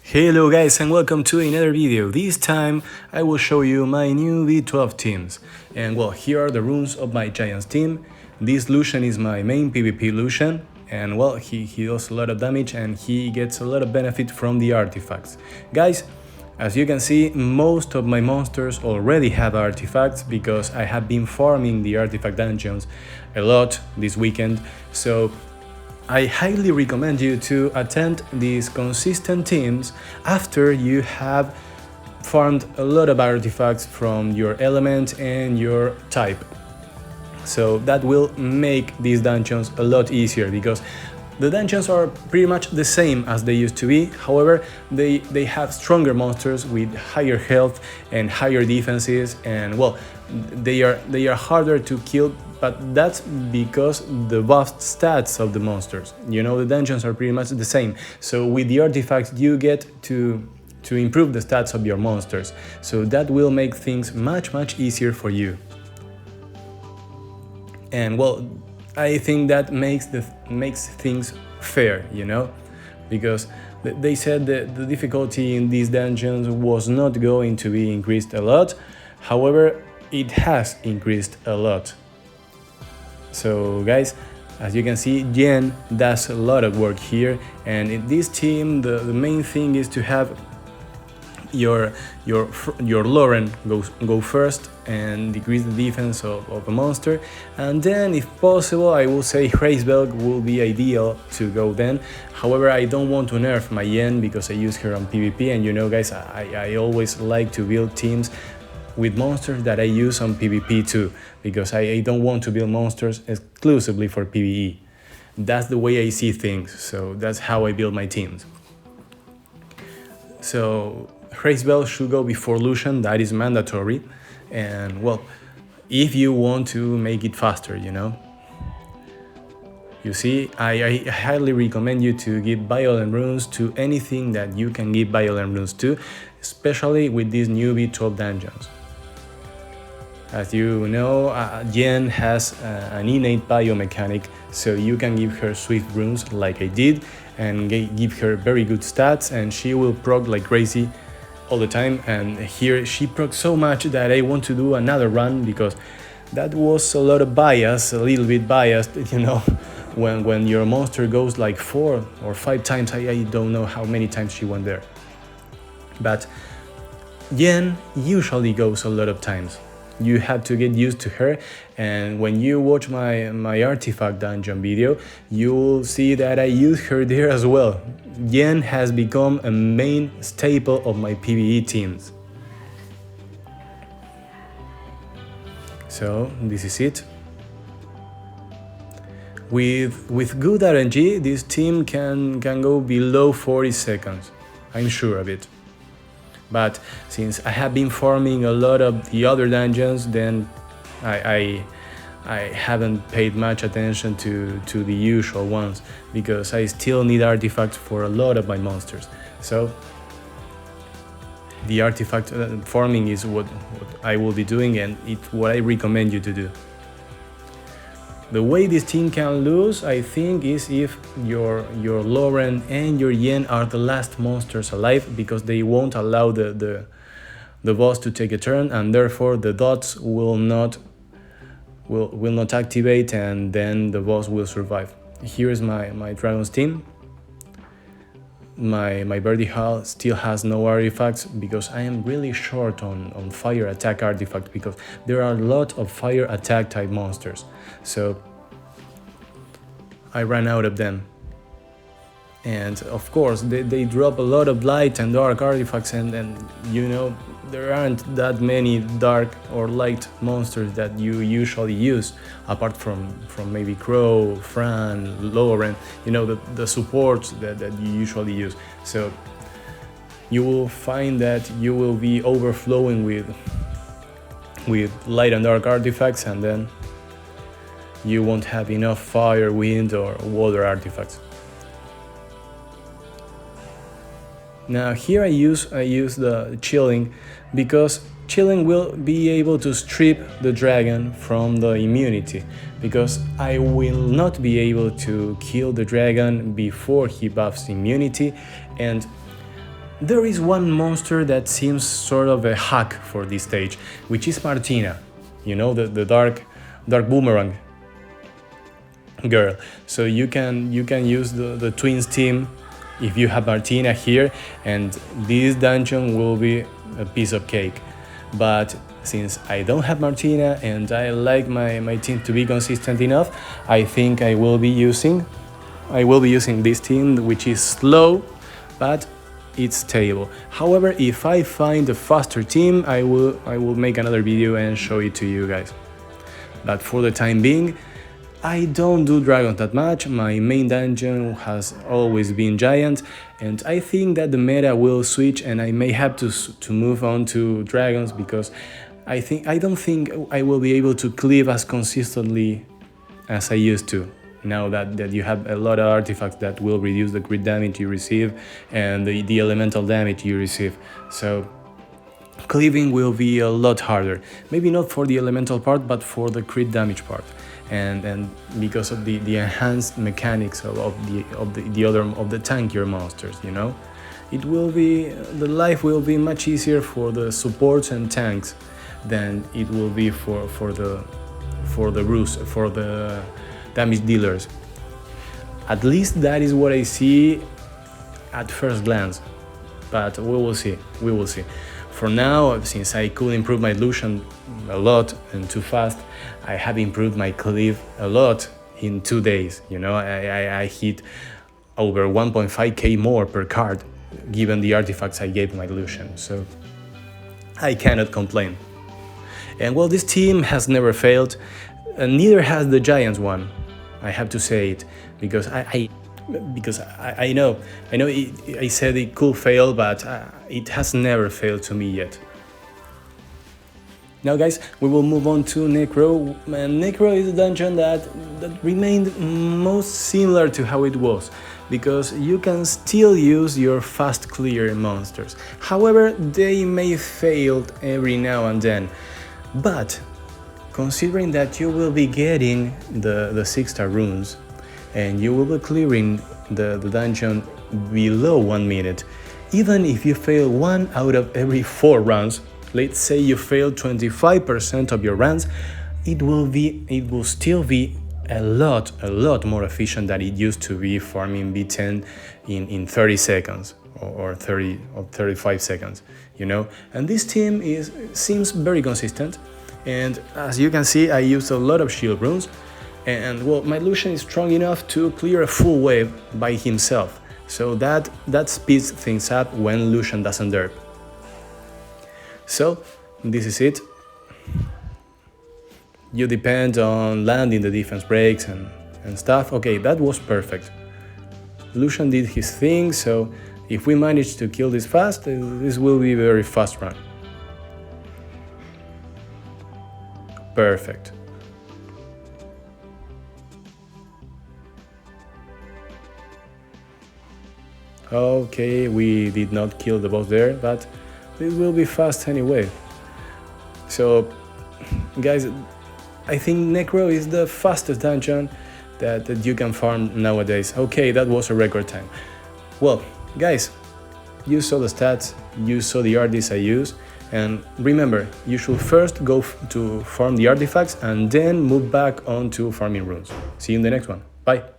Hello guys and welcome to another video. This time I will show you my new B12 teams. And well, here are the runes of my Giants team. This Lucian is my main PvP Lucian. And well, he does a lot of damage and he gets a lot of benefit from the artifacts. Guys, as you can see, most of my monsters already have artifacts because I have been farming the artifact dungeons a lot this weekend. So I highly recommend you to attend these consistent teams after you have farmed a lot of artifacts from your element and your type. So that will make these dungeons a lot easier because the dungeons are pretty much the same as they used to be. However, they have stronger monsters with higher health and higher defenses, and well, they are harder to kill, but that's because the buffed stats of the monsters. You know, the dungeons are pretty much the same. So with the artifacts you get to improve the stats of your monsters. So that will make things much easier for you. And well, I think that makes things fair, you know, because they said that the difficulty in these dungeons was not going to be increased a lot. However, it has increased a lot. So guys, as you can see, Jen does a lot of work here, and in this team the main thing is to have your Lauren go first and decrease the defense of a monster, and then if possible I will say Hraesvelg will be ideal to go then. However, I don't want to nerf my Yen because I use her on PvP, and you know guys, I always like to build teams with monsters that I use on PvP too, because I don't want to build monsters exclusively for PvE. That's the way I see things, so that's how I build my teams. So Hraesvelg should go before Lucian, that is mandatory. And well, if you want to make it faster, you know. You see, I highly recommend you to give violent runes to anything that you can give violent runes to, especially with these new B12 dungeons. As you know, Jen has an innate biomechanic, so you can give her swift runes like I did, and give her very good stats, and she will proc like crazy all the time. And here she procs so much that I want to do another run, because that was a lot of bias, a little bit biased, you know, when your monster goes like 4 or 5 times. I don't know how many times she went there, but Jen usually goes a lot of times. You have to get used to her, and when you watch my artifact dungeon video, you will see that I use her there as well. Jen has become a main staple of my PvE teams. So this is it. With good RNG, this team can go below 40 seconds. I'm sure of it. But since I have been farming a lot of the other dungeons, then I haven't paid much attention to the usual ones, because I still need artifacts for a lot of my monsters. So the artifact farming is what I will be doing, and it's what I recommend you to do. The way this team can lose, I think, is if your Lauren and your Yen are the last monsters alive, because they won't allow the boss to take a turn, and therefore the dots will not activate, and then the boss will survive. Here is my Dragon's team. My Birdie Hall still has no artifacts because I am really short on fire attack artifacts, because there are a lot of fire attack type monsters. So I ran out of them. And of course they drop a lot of light and dark artifacts, and you know, there aren't that many dark or light monsters that you usually use, apart from maybe Crow, Fran, Lauren, you know, the supports that you usually use. So you will find that you will be overflowing with light and dark artifacts, and then you won't have enough fire, wind or water artifacts. Now here I use the chilling, because chilling will be able to strip the dragon from the immunity, because I will not be able to kill the dragon before he buffs immunity, and there is one monster that seems sort of a hack for this stage, which is Martina, you know, the dark boomerang girl. So you can use the twins team if you have Martina here, and this dungeon will be a piece of cake. But since I don't have Martina and I like my team to be consistent enough, I think I will be using this team, which is slow, but it's stable. However, if I find a faster team, I will make another video and show it to you guys. But for the time being, I don't do dragons that much. My main dungeon has always been giant, and I think that the meta will switch and I may have to move on to dragons, because I don't think I will be able to cleave as consistently as I used to. Now that you have a lot of artifacts that will reduce the crit damage you receive and the elemental damage you receive. So cleaving will be a lot harder. Maybe not for the elemental part, but for the crit damage part. And because of the enhanced mechanics of the tankier monsters, you know, the life will be much easier for the supports and tanks than it will be for the damage dealers. At least that is what I see at first glance, but we will see. For now, since I could improve my Lucian a lot and too fast, I have improved my cleave a lot in 2 days. You know, I hit over 1.5k more per card given the artifacts I gave my Lucian, so I cannot complain. And well, this team has never failed, and neither has the Giants one. I have to say it, because I know I said it could fail, but it has never failed to me yet. Now guys, we will move on to Necro, and Necro is a dungeon that remained most similar to how it was, because you can still use your fast clear monsters. However, they may fail every now and then, but considering that you will be getting the 6-star runes and you will be clearing the dungeon below 1 minute, even if you fail 1 out of every 4 rounds, let's say you fail 25% of your rounds, it will still be a lot more efficient than it used to be farming B10 in 30 seconds or 30 or 35 seconds, you know. And this team seems very consistent, and as you can see, I used a lot of shield runes, and well, my Lucian is strong enough to clear a full wave by himself, so that speeds things up when Lucian doesn't derp. So this is it. You depend on landing the defense breaks and stuff. Okay, that was perfect. Lucian did his thing, so if we manage to kill this fast, this will be a very fast run. Perfect. Okay, we did not kill the boss there, but this will be fast anyway. So, guys, I think Necro is the fastest dungeon that you can farm nowadays. Okay, that was a record time. Well, guys, you saw the stats, you saw the artists I use, and remember, you should first go to farm the artifacts and then move back on to farming runes. See you in the next one. Bye.